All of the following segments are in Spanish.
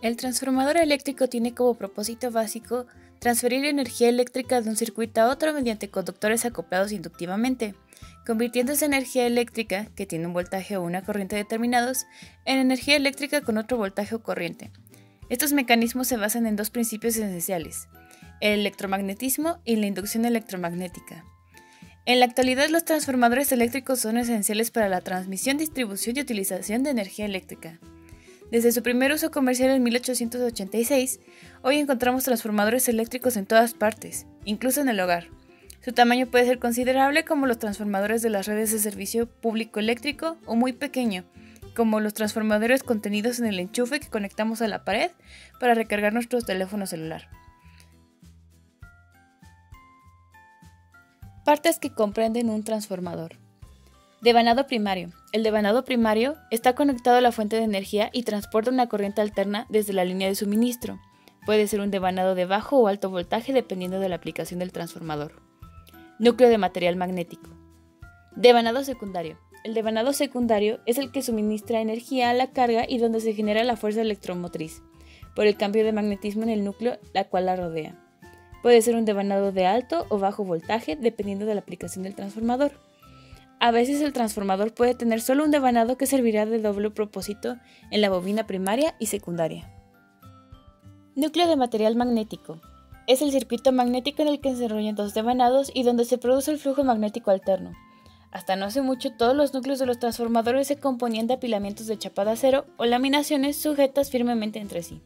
El transformador eléctrico tiene como propósito básico transferir energía eléctrica de un circuito a otro mediante conductores acoplados inductivamente, convirtiendo esa energía eléctrica, que tiene un voltaje o una corriente determinados, en energía eléctrica con otro voltaje o corriente. Estos mecanismos se basan en dos principios esenciales: el electromagnetismo y la inducción electromagnética. En la actualidad, los transformadores eléctricos son esenciales para la transmisión, distribución y utilización de energía eléctrica. Desde su primer uso comercial en 1886, hoy encontramos transformadores eléctricos en todas partes, incluso en el hogar. Su tamaño puede ser considerable, como los transformadores de las redes de servicio público eléctrico, o muy pequeño, como los transformadores contenidos en el enchufe que conectamos a la pared para recargar nuestro teléfono celular. Partes que comprenden un transformador. Devanado primario. El devanado primario está conectado a la fuente de energía y transporta una corriente alterna desde la línea de suministro. Puede ser un devanado de bajo o alto voltaje dependiendo de la aplicación del transformador. Núcleo de material magnético. Devanado secundario. El devanado secundario es el que suministra energía a la carga y donde se genera la fuerza electromotriz, por el cambio de magnetismo en el núcleo la cual la rodea. Puede ser un devanado de alto o bajo voltaje dependiendo de la aplicación del transformador. A veces el transformador puede tener solo un devanado que servirá de doble propósito en la bobina primaria y secundaria. Núcleo de material magnético. Es el circuito magnético en el que se enrollan dos devanados y donde se produce el flujo magnético alterno. Hasta no hace mucho, todos los núcleos de los transformadores se componían de apilamientos de chapa de acero o laminaciones sujetas firmemente entre sí.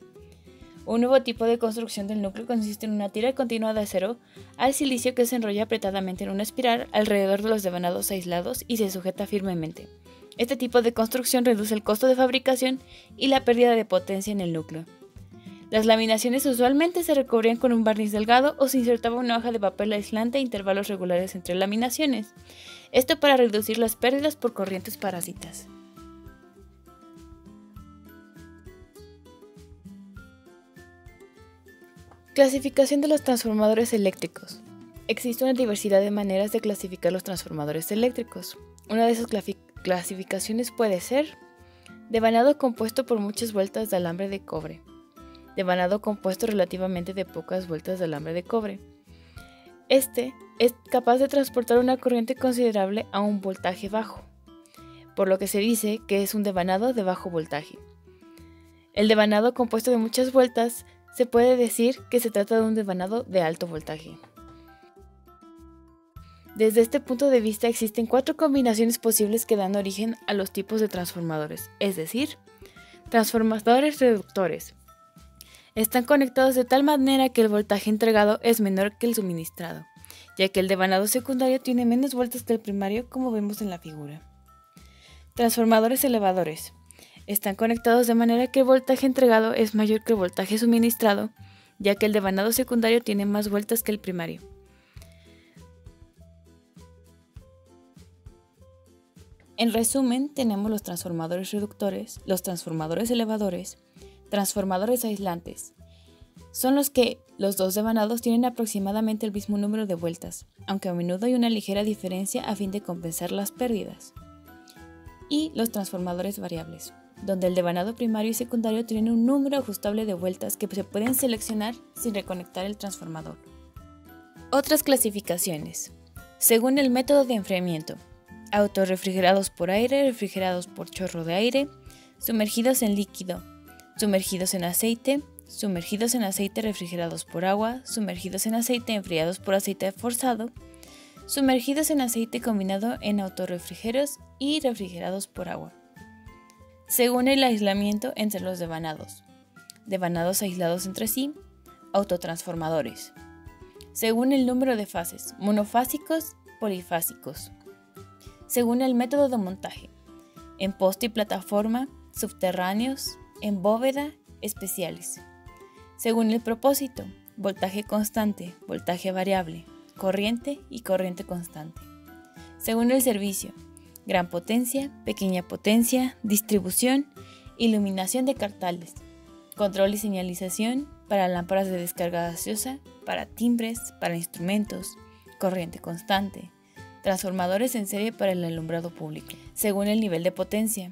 Un nuevo tipo de construcción del núcleo consiste en una tira continua de acero al silicio que se enrolla apretadamente en una espiral alrededor de los devanados aislados y se sujeta firmemente. Este tipo de construcción reduce el costo de fabricación y la pérdida de potencia en el núcleo. Las laminaciones usualmente se recubrían con un barniz delgado o se insertaba una hoja de papel aislante a intervalos regulares entre laminaciones. Esto para reducir las pérdidas por corrientes parásitas. Clasificación de los transformadores eléctricos. Existe una diversidad de maneras de clasificar los transformadores eléctricos. Una de esas clasificaciones puede ser: devanado compuesto por muchas vueltas de alambre de cobre. Devanado compuesto relativamente de pocas vueltas de alambre de cobre. Este es capaz de transportar una corriente considerable a un voltaje bajo, por lo que se dice que es un devanado de bajo voltaje. El devanado compuesto de muchas vueltas se puede decir que se trata de un devanado de alto voltaje. Desde este punto de vista existen 4 combinaciones posibles que dan origen a los tipos de transformadores, es decir, transformadores reductores. Están conectados de tal manera que el voltaje entregado es menor que el suministrado, ya que el devanado secundario tiene menos vueltas que el primario, como vemos en la figura. Transformadores elevadores. Están conectados de manera que el voltaje entregado es mayor que el voltaje suministrado, ya que el devanado secundario tiene más vueltas que el primario. En resumen, tenemos los transformadores reductores, los transformadores elevadores, transformadores aislantes. Son los que los dos devanados tienen aproximadamente el mismo número de vueltas, aunque a menudo hay una ligera diferencia a fin de compensar las pérdidas. Y los transformadores variables, donde el devanado primario y secundario tienen un número ajustable de vueltas que se pueden seleccionar sin reconectar el transformador. Otras clasificaciones. Según el método de enfriamiento: autorrefrigerados por aire, refrigerados por chorro de aire, sumergidos en líquido, sumergidos en aceite refrigerados por agua, sumergidos en aceite enfriados por aceite forzado, sumergidos en aceite combinado en autorrefrigeros y refrigerados por agua. Según el aislamiento entre los devanados: devanados aislados entre sí, autotransformadores. Según el número de fases: monofásicos, polifásicos. Según el método de montaje: en poste y plataforma, subterráneos, en bóveda, especiales. Según el propósito: voltaje constante, voltaje variable, corriente y corriente constante. Según el servicio: gran potencia, pequeña potencia, distribución, iluminación de carteles, control y señalización para lámparas de descarga gaseosa, para timbres, para instrumentos, corriente constante, transformadores en serie para el alumbrado público. Según el nivel de potencia: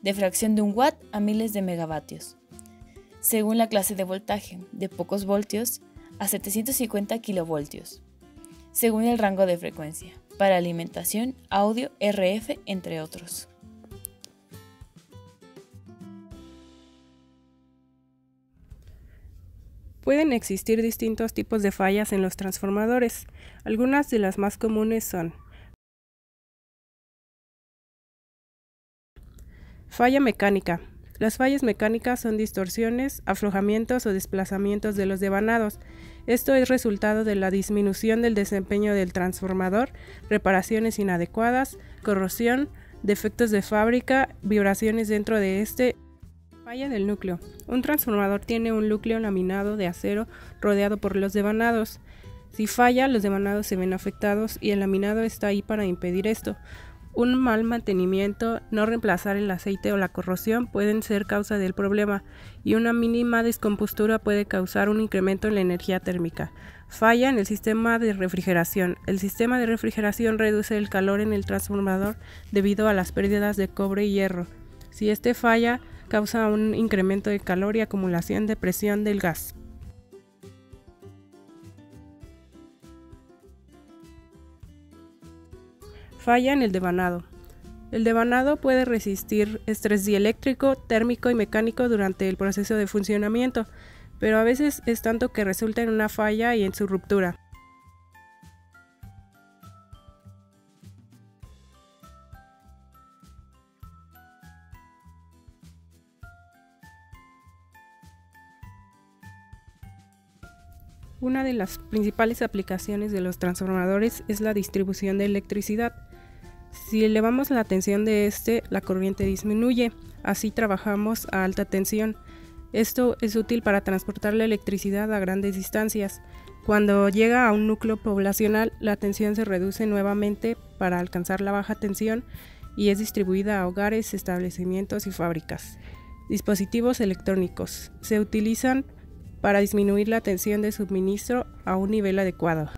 de fracción de 1 watt a miles de megavatios. según la clase de voltaje, de pocos voltios a 750 kilovoltios, según el rango de frecuencia, para alimentación, audio, RF, entre otros. Pueden existir distintos tipos de fallas en los transformadores. Algunas de las más comunes son: falla mecánica. Las fallas mecánicas son distorsiones, aflojamientos o desplazamientos de los devanados. Esto es resultado de la disminución del desempeño del transformador, reparaciones inadecuadas, corrosión, defectos de fábrica, vibraciones dentro de este. Falla del núcleo. Un transformador tiene un núcleo laminado de acero rodeado por los devanados. Si falla, los devanados se ven afectados y el laminado está ahí para impedir esto. Un mal mantenimiento, no reemplazar el aceite o la corrosión pueden ser causa del problema, y una mínima descompostura puede causar un incremento en la energía térmica. Falla en el sistema de refrigeración. El sistema de refrigeración reduce el calor en el transformador debido a las pérdidas de cobre y hierro. Si este falla, causa un incremento de calor y acumulación de presión del gas. Falla en el devanado. El devanado puede resistir estrés dieléctrico, térmico y mecánico durante el proceso de funcionamiento, pero a veces es tanto que resulta en una falla y en su ruptura. Una de las principales aplicaciones de los transformadores es la distribución de electricidad. Si elevamos la tensión de este, la corriente disminuye, así trabajamos a alta tensión. Esto es útil para transportar la electricidad a grandes distancias. Cuando llega a un núcleo poblacional, la tensión se reduce nuevamente para alcanzar la baja tensión y es distribuida a hogares, establecimientos y fábricas. Dispositivos electrónicos. Se utilizan para disminuir la tensión de suministro a un nivel adecuado.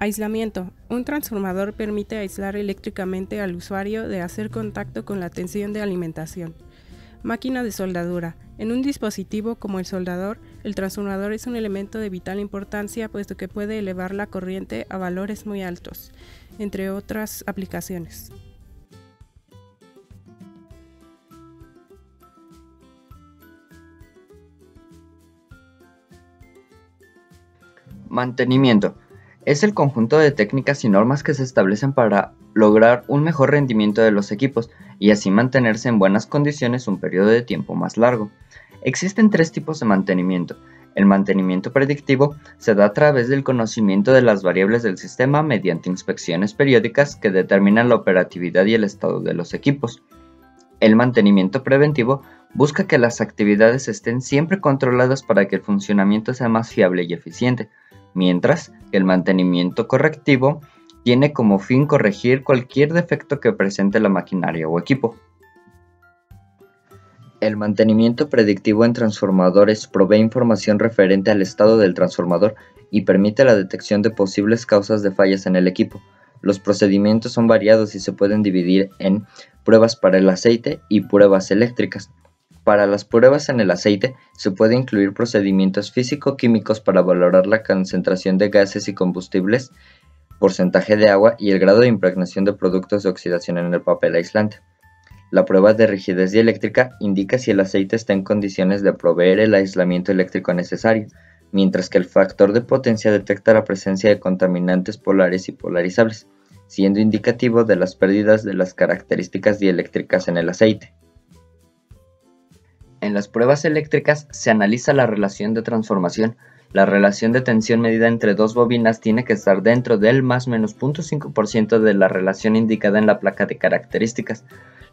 Aislamiento. Un transformador permite aislar eléctricamente al usuario de hacer contacto con la tensión de alimentación. Máquina de soldadura. En un dispositivo como el soldador, el transformador es un elemento de vital importancia puesto que puede elevar la corriente a valores muy altos, entre otras aplicaciones. Mantenimiento. Es el conjunto de técnicas y normas que se establecen para lograr un mejor rendimiento de los equipos y así mantenerse en buenas condiciones un periodo de tiempo más largo. Existen tres tipos de mantenimiento. El mantenimiento predictivo se da a través del conocimiento de las variables del sistema mediante inspecciones periódicas que determinan la operatividad y el estado de los equipos. El mantenimiento preventivo busca que las actividades estén siempre controladas para que el funcionamiento sea más fiable y eficiente, mientras que el mantenimiento correctivo tiene como fin corregir cualquier defecto que presente la maquinaria o equipo. El mantenimiento predictivo en transformadores provee información referente al estado del transformador y permite la detección de posibles causas de fallas en el equipo. Los procedimientos son variados y se pueden dividir en pruebas para el aceite y pruebas eléctricas. Para las pruebas en el aceite se puede incluir procedimientos físico-químicos para valorar la concentración de gases y combustibles, porcentaje de agua y el grado de impregnación de productos de oxidación en el papel aislante. La prueba de rigidez dieléctrica indica si el aceite está en condiciones de proveer el aislamiento eléctrico necesario, mientras que el factor de potencia detecta la presencia de contaminantes polares y polarizables, siendo indicativo de las pérdidas de las características dieléctricas en el aceite. En las pruebas eléctricas se analiza la relación de transformación. La relación de tensión medida entre dos bobinas tiene que estar dentro del más menos 0.5% de la relación indicada en la placa de características.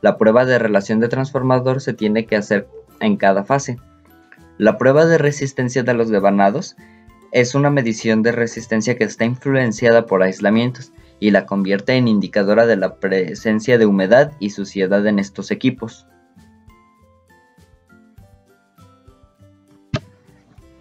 La prueba de relación de transformador se tiene que hacer en cada fase. La prueba de resistencia de los devanados es una medición de resistencia que está influenciada por aislamientos y la convierte en indicadora de la presencia de humedad y suciedad en estos equipos.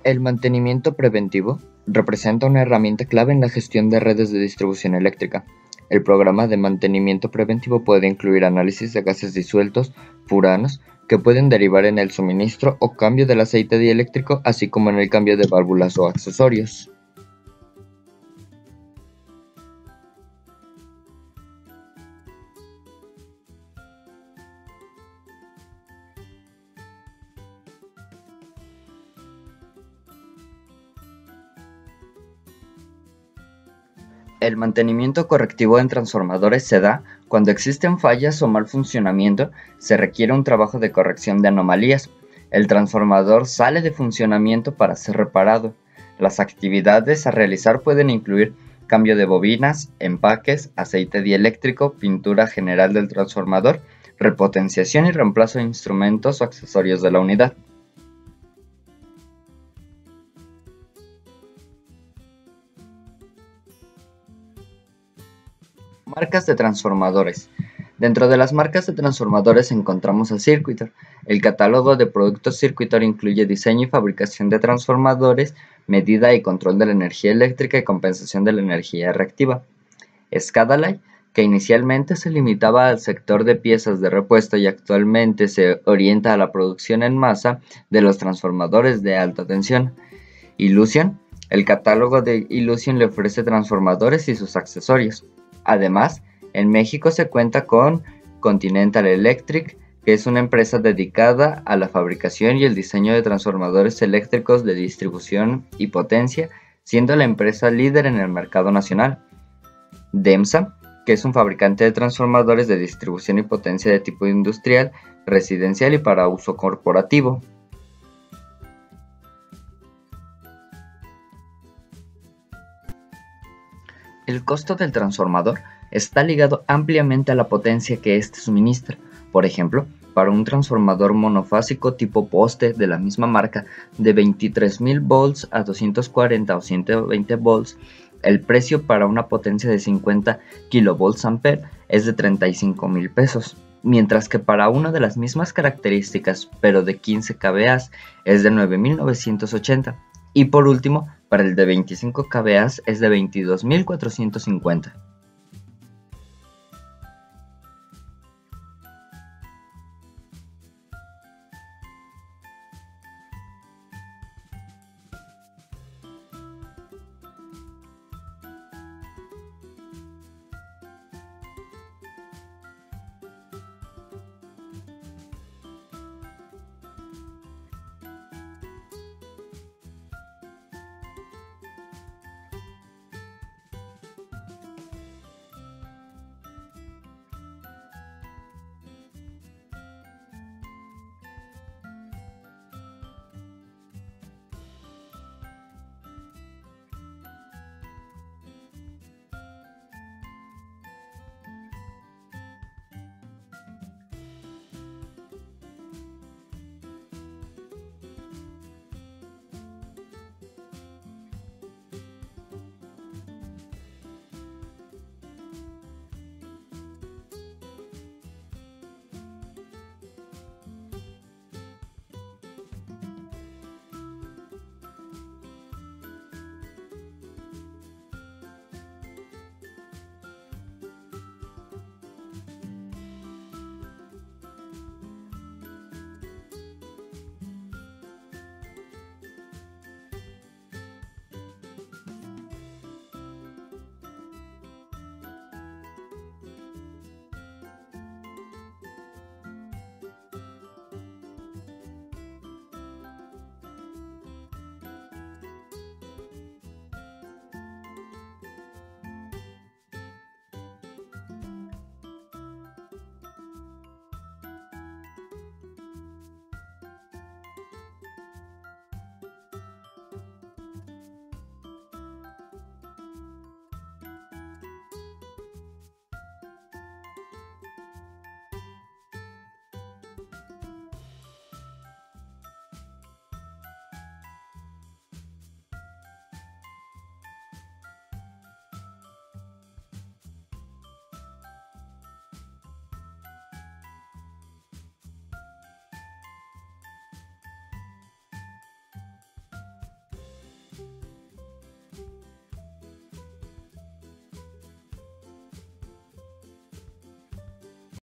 El mantenimiento preventivo representa una herramienta clave en la gestión de redes de distribución eléctrica. El programa de mantenimiento preventivo puede incluir análisis de gases disueltos, furanos, que pueden derivar en el suministro o cambio del aceite dieléctrico, así como en el cambio de válvulas o accesorios. El mantenimiento correctivo en transformadores se da cuando existen fallas o mal funcionamiento, se requiere un trabajo de corrección de anomalías. El transformador sale de funcionamiento para ser reparado. Las actividades a realizar pueden incluir cambio de bobinas, empaques, aceite dieléctrico, pintura general del transformador, repotenciación y reemplazo de instrumentos o accesorios de la unidad. Marcas de transformadores. Dentro de las marcas de transformadores encontramos a Circuitor. El catálogo de productos Circuitor incluye diseño y fabricación de transformadores, medida y control de la energía eléctrica y compensación de la energía reactiva. Scadalite, que inicialmente se limitaba al sector de piezas de repuesto y actualmente se orienta a la producción en masa de los transformadores de alta tensión. Illusion. El catálogo de Illusion le ofrece transformadores y sus accesorios. Además, en México se cuenta con Continental Electric, que es una empresa dedicada a la fabricación y el diseño de transformadores eléctricos de distribución y potencia, siendo la empresa líder en el mercado nacional. Demsa, que es un fabricante de transformadores de distribución y potencia de tipo industrial, residencial y para uso corporativo. El costo del transformador está ligado ampliamente a la potencia que éste suministra. Por ejemplo, para un transformador monofásico tipo poste de la misma marca de 23.000 volts a 240 o 120 volts, el precio para una potencia de 50 kVA es de 35,000 pesos, mientras que para una de las mismas características pero de 15 kVA es de 9.980. Y por último, para el de 25 kVA es de 22.450.